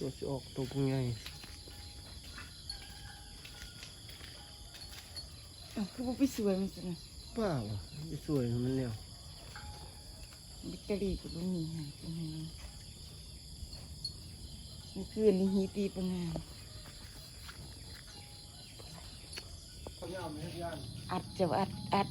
ตัวจะออกตัวเป็นไงคือพวกพี่สวยมันสินะเปล่าจะสวยมันแล้วบิตเตอรี่กับลูกนี่หายไปไหนมันคือนี่ฮีตีปังงานอัดจะอัด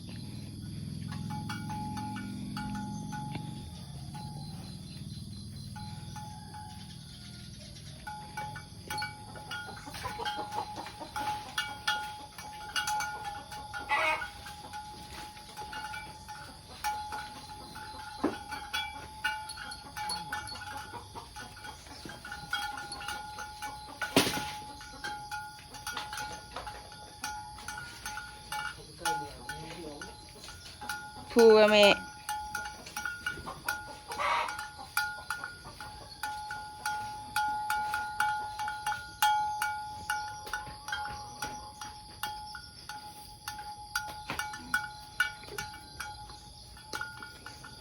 พูอะแม่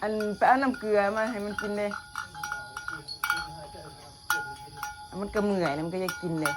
อันไปเอาน้ำเกลือมาให้มันกินเลยมันก็เมื่อยแล้วมันก็จะกินเลย